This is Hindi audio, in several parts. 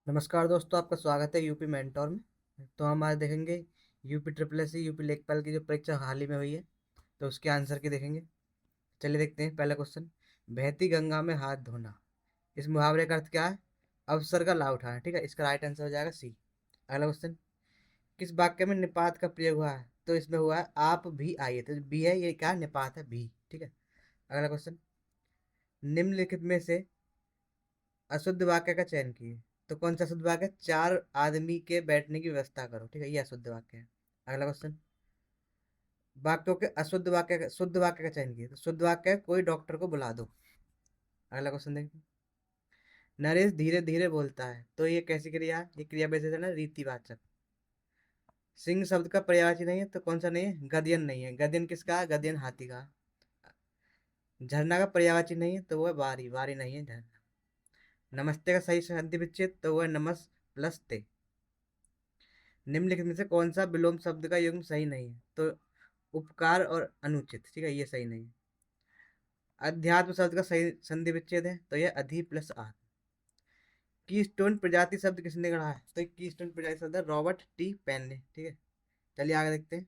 नमस्कार दोस्तों, आपका स्वागत है यूपी मेंटोर में। तो हम आज देखेंगे यूपी ट्रिपल एस यूपी लेखपाल की जो परीक्षा हाल ही में हुई है, तो उसके आंसर की देखेंगे। चलिए देखते हैं पहला क्वेश्चन। बहती गंगा में हाथ धोना, इस मुहावरे का अर्थ क्या है? अवसर का लाभ उठाना। ठीक है, इसका राइट आंसर हो जाएगा सी। अगला क्वेश्चन। किस वाक्य में निपात का प्रयोग हुआ है? तो इसमें हुआ है आप भी आइए, तो बी है, ये क्या है? निपात है, भी। ठीक है। अगला क्वेश्चन। निम्नलिखित में से अशुद्ध वाक्य का चयन कीजिए। तो कौन सा अशुद्ध वाक्य है? चार आदमी के बैठने की व्यवस्था करो। ठीक है, ये अशुद्ध वाक्य है। अगला क्वेश्चन। वाक्यों के अशुद्ध वाक्य शुद्ध वाक्य का चयन कीजिए। तो शुद्ध वाक्य है कोई डॉक्टर को बुला दो। अगला क्वेश्चन देखिए। नरेश धीरे धीरे बोलता है, तो ये कैसी क्रिया है? ये क्रिया विशेषण है, रीतिवाचक। सिंह शब्द का पर्यायवाची नहीं है, तो कौन सा नहीं है? गद्यन नहीं है। गद्यन किसका है? गद्यन हाथी का। झरना का पर्यायवाची नहीं है, तो वो है वारी। वारी नहीं है झरना। नमस्ते का सही संधि विच्छेद, तो वो है नमस प्लस ते। निम्नलिखित में से कौन सा विलोम शब्द का युग्म सही नहीं है? तो उपकार और अनुचित। ठीक है, ये सही नहीं है। अध्यात्म शब्द का सही संधि विच्छेद है, तो यह अधि प्लस आत्म। कीस्टोन प्रजाति शब्द किसने गढ़ा है? तो कीस्टोन प्रजाति शब्द है रॉबर्ट टी पेन ने। ठीक है। चलिए आगे देखते हैं।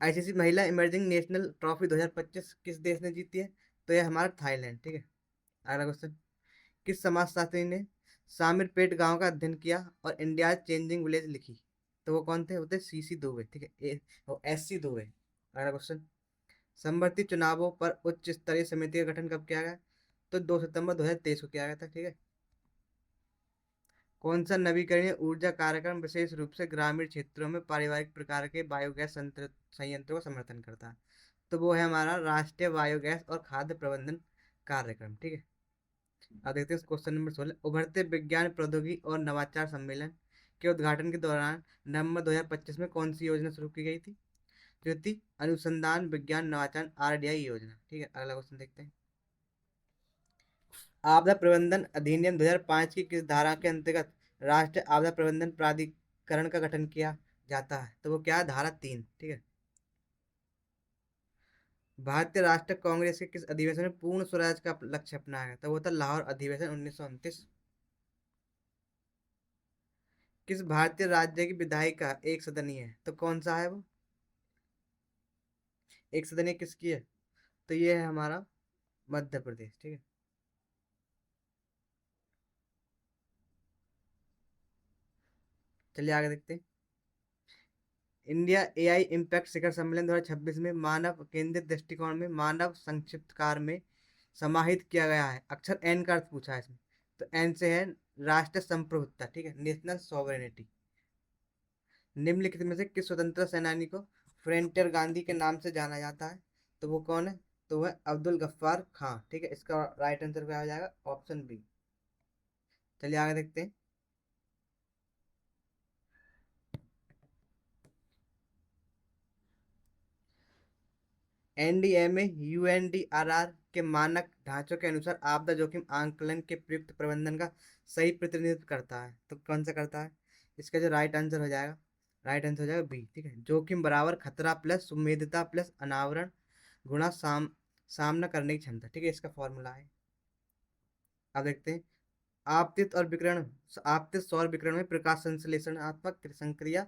आईसीसी महिला इमर्जिंग नेशनल ट्रॉफी 2025 किस देश ने जीती है? तो यह हमारा थाईलैंड। ठीक है। अगला क्वेश्चन। किस समाजशास्त्री ने सामिरपेट गांव का अध्ययन किया और इंडिया चेंजिंग विलेज लिखी? तो वो कौन थे? वो थे सीसी दुबे। ठीक है, वो एस सी दुबे। अगला क्वेश्चन। संवर्ती चुनावों पर उच्च स्तरीय समिति का गठन कब किया गया? तो 2 सितंबर 2023 को किया गया था। ठीक है। कौन सा नवीकरणीय ऊर्जा कार्यक्रम विशेष रूप से ग्रामीण क्षेत्रों में पारिवारिक प्रकार के बायोगैस संयंत्रों का समर्थन करता है? तो वो है हमारा राष्ट्रीय बायोगैस और खाद्य प्रबंधन कार्यक्रम। ठीक है। अब देखते हैं क्वेश्चन नंबर 16। उभरते विज्ञान प्रौद्योगिकी और नवाचार सम्मेलन के उद्घाटन के दौरान नवंबर 2025 में कौन सी योजना शुरू की गई थी? जो थी अनुसंधान विज्ञान नवाचार आरडीआई योजना। ठीक है। अगला क्वेश्चन देखते हैं। आपदा प्रबंधन अधिनियम 2005 की किस धारा के अंतर्गत राष्ट्रीय आपदा प्रबंधन प्राधिकरण का गठन किया जाता है? तो वो क्या है? धारा 3। ठीक है। भारतीय राष्ट्रीय कांग्रेस के किस अधिवेशन में पूर्ण स्वराज का लक्ष्य अपनाया गया? तो वो था लाहौर अधिवेशन 1929। किस भारतीय राज्य की विधायिका एक सदनीय है? तो कौन सा है वो? एक सदनीय किसकी है? तो ये है हमारा मध्य प्रदेश। ठीक है। चलिए आगे देखते हैं। इंडिया एआई इम्पैक्ट शिखर सम्मेलन 2026 में मानव केंद्रित दृष्टिकोण में मानव संक्षिप्तकार में समाहित किया गया है। अक्षर एन का अर्थ पूछा है इसमें। तो एन से है राष्ट्र संप्रभुता। ठीक है, नेशनल सॉवरेनिटी। निम्नलिखित में से किस स्वतंत्रता सेनानी को फ्रंटियर गांधी के नाम से जाना जाता है? तो वो कौन है? तो वह अब्दुल गफ्फार खां। ठीक है, इसका राइट आंसर क्या हो जाएगा? Option B. चलिए आगे देखते हैं। एनडीएमए यूएनडीआरआर के मानक ढांचों के अनुसार आपदा जोखिम आंकलन के प्रयुक्त प्रबंधन का सही प्रतिनिधित्व करता है। तो कौन सा करता है? इसका जो राइट आंसर हो जाएगा, राइट आंसर हो जाएगा बी। ठीक है, जोखिम बराबर खतरा प्लस सुमेधता प्लस अनावरण गुणा सामना करने की क्षमता। ठीक है, इसका फॉर्मूला है। अब देखते हैं। आपतित और विकिरण आपतित सौर विकिरण में प्रकाश संश्लेषणात्मक संक्रिया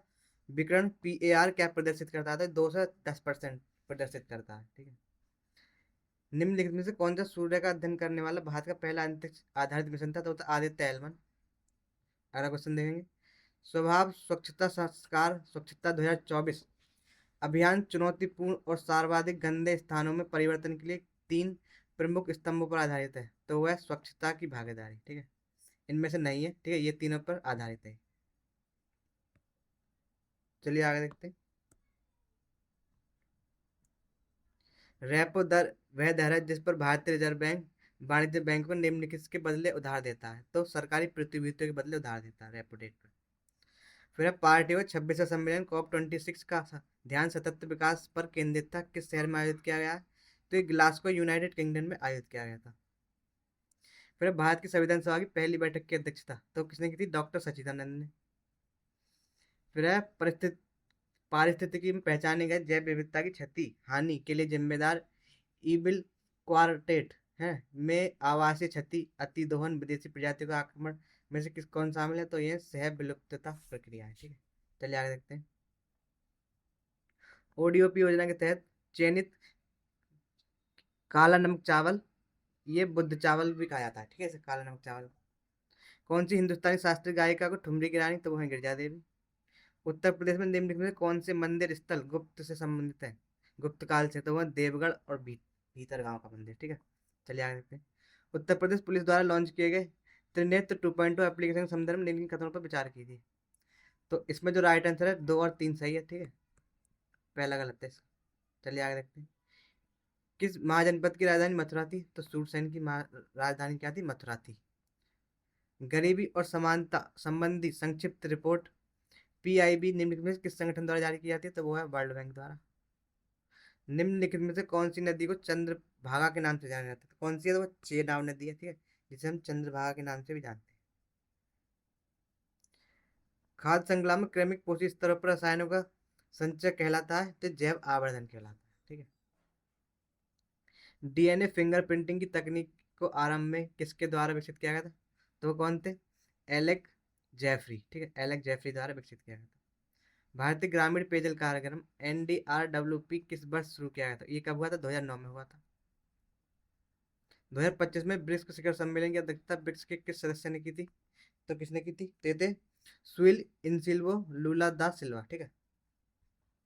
विकिरण पीएआर क्या प्रदर्शित करता है? 2 से 10% प्रदर्शित करता है। ठीक है। निम्नलिखित में से कौन सा सूर्य का अध्ययन करने वाला भारत का पहला अंतरिक्ष आधारित मिशन था? तो आदित्य एल 1। अगला क्वेश्चन देखेंगे। स्वभाव स्वच्छता संस्कार स्वच्छता 2024 अभियान चुनौतीपूर्ण और सर्वाधिक गंदे स्थानों में परिवर्तन के लिए 3 प्रमुख स्तंभों पर आधारित है। तो वह स्वच्छता की भागीदारी। ठीक है, इनमें से नहीं है। ठीक है, ये तीनों पर आधारित है। चलिए आगे देखते हैं। रेपो दर वह दर है जिस पर भारतीय रिजर्व बैंक वाणिज्य बैंक को निम्नलिखित के बदले उधार देता है। तो सरकारी प्रतिभूतियों के बदले उधार देता है रेपो रेट पर। फिर है पार्टी व 26वां सम्मेलन COP26 का ध्यान सतत विकास पर केंद्रित था। किस शहर में आयोजित किया गया है? तो ये ग्लासगो यूनाइटेड किंगडम में आयोजित किया गया था। फिर भारत की संविधान सभा की पहली बैठक की अध्यक्षता तो किसने की थी? डॉक्टर सच्चिदानंद ने। फिर है पारिस्थितिकी में पहचाने गए जैव विविधता की क्षति हानि के लिए जिम्मेदार ईबिल क्वार्टेट है में आवासीय क्षति, अति दोहन, विदेशी प्रजातियों का आक्रमण में से किस कौन शामिल है? तो ये सह विलुप्तता प्रक्रिया है। ठीक है, चलिए आगे देखते हैं। ओडीओपी योजना के तहत चयनित काला नमक चावल, ये बुद्ध चावल भी कहा जाता है। ठीक है, इसे काला नमक चावल। कौन सी हिंदुस्तानी शास्त्रीय गायिका को ठुमरी की रानी? तो वो है गिरजा देवी। उत्तर प्रदेश में निम्नलिखित में से कौन से मंदिर स्थल गुप्त से संबंधित है, गुप्त काल से? तो वह देवगढ़ और भीतर गांव का मंदिर। ठीक है, चलिए आगे देखते हैं। उत्तर प्रदेश पुलिस द्वारा लॉन्च किए गए त्रिनेत्र 2.0 एप्लीकेशन के संदर्भ में निम्नलिखित कथनों पर विचार कीजिए। तो इसमें जो राइट आंसर है 2 और 3 सही है। ठीक है, पहला गलत है इसका। चलिए आगे देखते हैं। किस महाजनपद की राजधानी मथुरा थी? तो सूरसेन की राजधानी क्या थी? मथुरा थी। गरीबी और समानता संबंधी संक्षिप्त रिपोर्ट पीआईबी निम्नलिखित में से किस संगठन द्वारा जारी की जाती है? तो वो है वर्ल्ड बैंक द्वारा। निम्नलिखित में से कौन सी नदी को चंद्रभागा के नाम से जाना जाता है? तो कौन सी है? तो वो चेनाब नदी है। ठीक है, जिसे हम चंद्रभागा के नाम से भी जानते हैं। खाद्य श्रृंखला में क्रमिक पोषक स्तरों पर रसायनों का संचय कहलाता है, तो जैव आवर्धन कहलाता है। ठीक है, डीएनए फिंगरप्रिंटिंग की तकनीक को आरंभ में किसके द्वारा विकसित किया गया था? तो वो कौन थे? Alec Jeffrey. ठीक है, एलेक जेफरी द्वारा विकसित किया गया था। भारतीय ग्रामीण पेयजल कार्यक्रम एनडीआरडब्ल्यूपी किस वर्ष शुरू किया गया था? ये कब हुआ था? 2009 में हुआ था। 2025 में ब्रिक्स शिखर सम्मेलन की अध्यक्षता ब्रिक्स के किस सदस्य ने की थी? तो किसने की थी? ते थे सुइल इनसिल्वो लूला दा सिल्वा। ठीक है,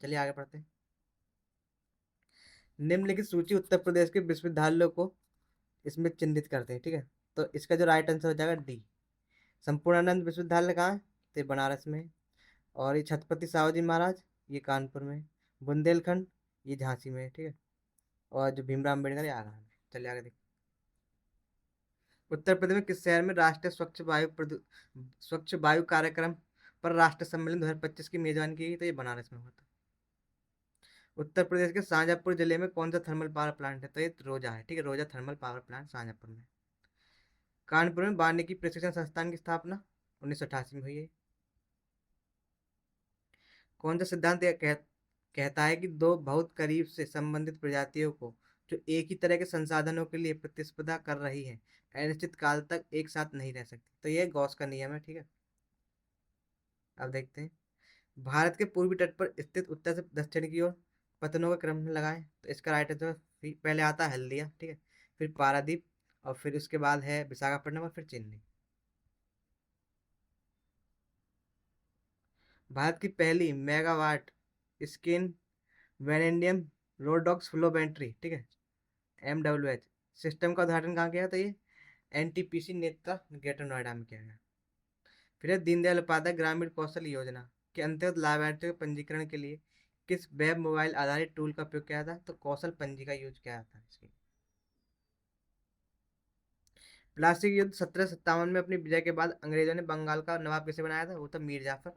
चलिए आगे पढ़ते हैं। निम्नलिखित सूची उत्तर प्रदेश के विश्वविद्यालयों को इसमें चिन्हित करते हैं। ठीक है, तो इसका जो राइट आंसर हो जाएगा डी। संपूर्णानंद विश्वविद्यालय कहाँ है? तो ये बनारस में है। और ये छत्रपति साहूजी महाराज, ये कानपुर में। बुंदेलखंड, ये झांसी में है। ठीक है, और जो भीमराव अम्बेडकर, ये आगरा में। चलिए आगे देखते हैं। उत्तर प्रदेश में किस शहर में राष्ट्रीय स्वच्छ वायु कार्यक्रम पर राष्ट्रीय सम्मेलन 2025 की मेजबानी की गई? तो ये बनारस में हुआ था। उत्तर प्रदेश के शाहजहाँपुर जिले में कौन सा थर्मल पावर प्लांट है? तो ये रोजा है। ठीक है, रोजा थर्मल पावर प्लांट शाहजहाँपुर में। कानपुर में वानिकी प्रशिक्षण संस्थान की स्थापना 1988 में हुई है। कौन सा सिद्धांत यह कहता है कि दो बहुत करीब से संबंधित प्रजातियों को जो एक ही तरह के संसाधनों के लिए प्रतिस्पर्धा कर रही है अनिश्चित काल तक एक साथ नहीं रह सकती? तो यह गॉस का नियम है। ठीक है, अब देखते हैं। भारत के पूर्वी तट पर स्थित उत्तर से दक्षिण की ओर पतनों का क्रम लगाएं। तो इसका राइट आंसर पहले आता है हल्दिया। ठीक है, फिर पारादीप, और फिर उसके बाद है विशाखापट्टनम, और फिर चेन्नई। भारत की पहली megawatt skin vanadium redox flow battery, ठीक है, MWH सिस्टम का उद्घाटन कहाँ किया? तो ये NTPC नेत्रा ग्रेटर नोएडा में किया गया। फिर है दीनदयाल उपाध्याय ग्रामीण कौशल योजना के अंतर्गत लाभार्थियों के पंजीकरण के लिए किस वेब मोबाइल आधारित टूल का उपयोग किया था? तो कौशल पंजी का यूज किया था इसके। प्लासी युद्ध 1757 में अपनी विजय के बाद अंग्रेजों ने बंगाल का नवाब किसे बनाया था? वो था मीर जाफर।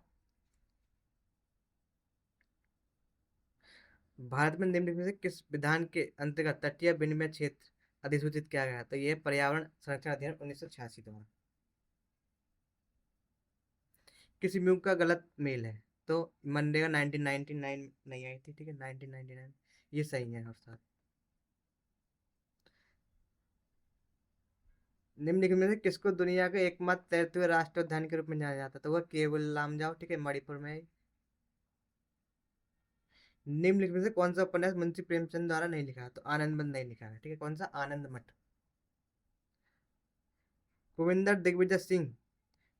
भारत में निम्नलिखित में से किस विधान के अंतर्गत तटीय विनिमय क्षेत्र अधिसूचित किया गया? तो यह पर्यावरण संरक्षण अधिनियम 1986 द्वारा। किसी म्यूग का गलत मेल है? तो मनरेगा 1999 नहीं आई थी। ठीक है, 1999 ये सही है। और साथ निम्नलिखित में से किसको दुनिया के एकमात्र तैरते हुए राष्ट्रीय उद्यान के रूप में जाना जाता है? तो वह केवल लामजाओ। ठीक है, मणिपुर में है। निम्नलिखित में से कौन सा उपन्यास मुंशी प्रेमचंद द्वारा नहीं लिखा है? तो आनंद बंद नहीं लिखा है। ठीक है, कौन सा? आनंद मठ। कुविंदर दिग्विजय सिंह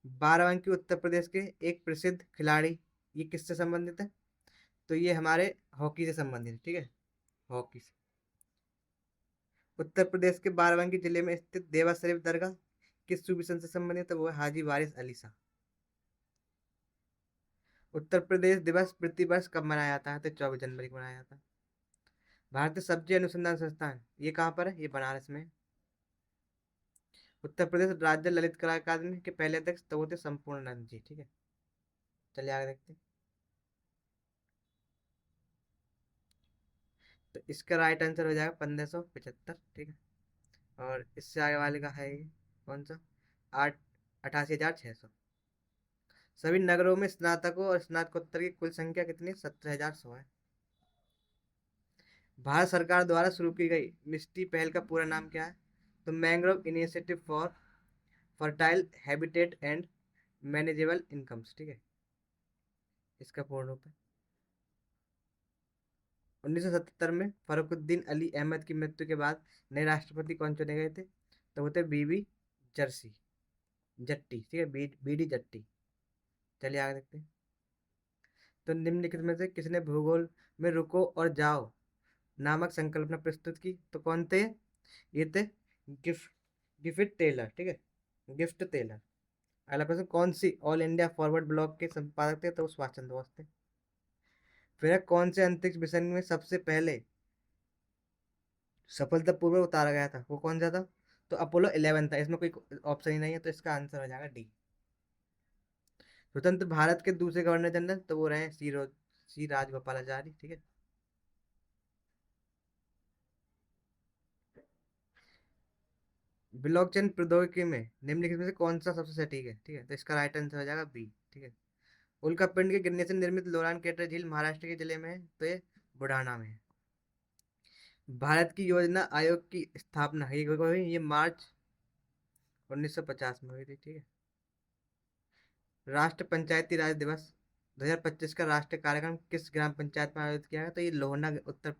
बाराबंकी उत्तर प्रदेश के एक प्रसिद्ध खिलाड़ी, ये किससे संबंधित है? तो ये हमारे हॉकी से संबंधित है। ठीक है, हॉकी से। उत्तर प्रदेश के बाराबंकी जिले में स्थित देवा शरीफ दरगाह किस सूफी संत से संबंधित है? वो है हाजी वारिस अली शाह। उत्तर प्रदेश दिवस प्रति वर्ष कब मनाया जाता है? तो 24 जनवरी को मनाया जाता है। भारतीय सब्जी अनुसंधान संस्थान ये कहाँ पर है? ये बनारस में है। उत्तर प्रदेश राज्य ललित कला अकादमी के पहले अध्यक्ष तो वो थे संपूर्णानंद जी। ठीक है, चलिए आगे देखते हैं। तो इसका राइट आंसर हो जाएगा 1575। ठीक है, और इससे आगे वाले का है ये कौन सा? 88,600। सभी नगरों में स्नातकों और स्नातकोत्तर की कुल संख्या कितनी? 17,100 है। भारत सरकार द्वारा शुरू की गई मिष्टी पहल का पूरा नाम क्या है? तो mangrove initiative for fertile habitat and manageable incomes, ठीक है, इसका पूर्ण रूप है। 1977 में फरुखुद्दीन अली अहमद की मृत्यु के बाद नए राष्ट्रपति कौन चुने गए थे? तो वो थे बीबी जर्सी जट्टी, ठीक है, बीडी जट्टी। चलिए आगे देखते हैं। तो निम्नलिखित में से किसने भूगोल में रुको और जाओ नामक संकल्पना प्रस्तुत की? तो कौन थे ये? थे गिफ्ट गिफ्ट टेलर, ठीक है, गिफ्ट टेलर। अगला क्वेश्चन, कौन see all India forward block के संपादक थे? तो वो सुभाष चंद्र बोस थे। फिर है, कौन से अंतरिक्ष मिशन में सबसे पहले सफलतापूर्वक उतारा गया था? वो कौन सा था? तो अपोलो 11 था। इसमें कोई ऑप्शन ही नहीं है, तो इसका आंसर हो जाएगा डी। स्वतंत्र भारत के दूसरे गवर्नर जनरल तो वो रहे सी राजगोपालाचारी, ठीक है। ब्लॉकचेन प्रौद्योगिकी में निम्नलिखित में से कौन सा सबसे सटीक है? ठीक है, तो इसका राइट आंसर हो जाएगा बी, ठीक है। उल्कापिंड के गिरने से निर्मित लोरान केटर झील महाराष्ट्र के जिले में है, तो ये बुढ़ाना में है। भारत की योजना आयोग की स्थापना ये कब हुई? ये मार्च 1950 में हुई थी, ठीक है। राष्ट्र पंचायती राज दिवस 2025 का राष्ट्रीय कार्यक्रम किस ग्राम पंचायत में आयोजित किया गया? तो ये लोहना उत्तर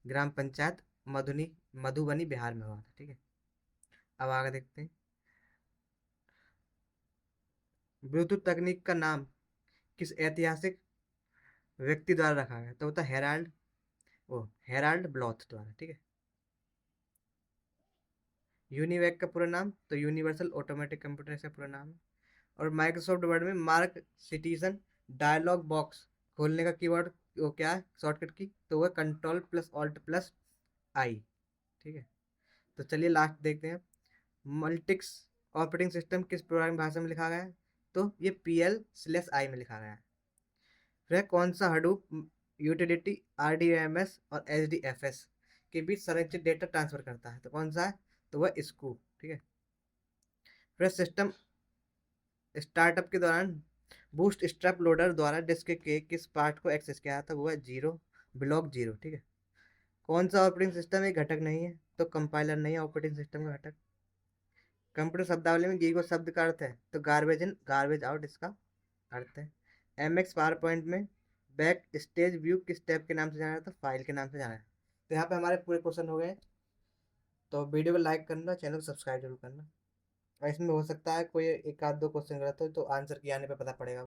ग्राम पंचायत मधुबनी बिहार में हुआ था, ठीक है। अब आगे देखते हैं। ब्लूटूथ तकनीक का नाम किस ऐतिहासिक व्यक्ति द्वारा रखा गया? तो होता हेराल्ड ब्लॉथ द्वारा, ठीक है। यूनिवैक का पूरा नाम? तो यूनिवर्सल ऑटोमेटिक कंप्यूटर इसका पूरा नाम है। और माइक्रोसॉफ्ट वर्ड में मार्क सिटीजन डायलॉग बॉक्स खोलने का कीवर्ड वो क्या है शॉर्टकट की? तो वह कंट्रोल प्लस ऑल्ट प्लस आई, ठीक है। तो चलिए लास्ट देखते हैं। मल्टिक्स ऑपरेटिंग सिस्टम किस प्रोग्रामिंग भाषा में लिखा गया है? तो ये PL/I में लिखा गया है। फिर कौन सा हडूप यूटिलिटी RDMS और HDFS के बीच संरचित डेटा ट्रांसफर करता है? तो कौन सा है? तो वह स्कूप, ठीक है। फिर सिस्टम स्टार्टअप के दौरान बूस्ट स्ट्रैप लोडर द्वारा डिस्क के किस पार्ट को एक्सेस किया था? वो है ब्लॉक जीरो, ठीक है। कौन सा ऑपरेटिंग सिस्टम एक घटक नहीं है? तो कंपाइलर नहीं है ऑपरेटिंग सिस्टम का घटक। कंप्यूटर शब्दावली में गीगो शब्द का अर्थ है? तो गार्बेज इन गार्बेज आउट इसका अर्थ है। MX पावर पॉइंट में बैक स्टेज व्यू किस टैब के नाम से जाना जाता है? फाइल के नाम से जाना है। तो यहाँ पे हमारे पूरे क्वेश्चन हो गए। तो वीडियो को लाइक करना, चैनल को सब्सक्राइब जरूर करना। और इसमें हो सकता है कोई एक आध दो क्वेश्चन गलत हो, तो आंसर की आने पे पता पड़ेगा।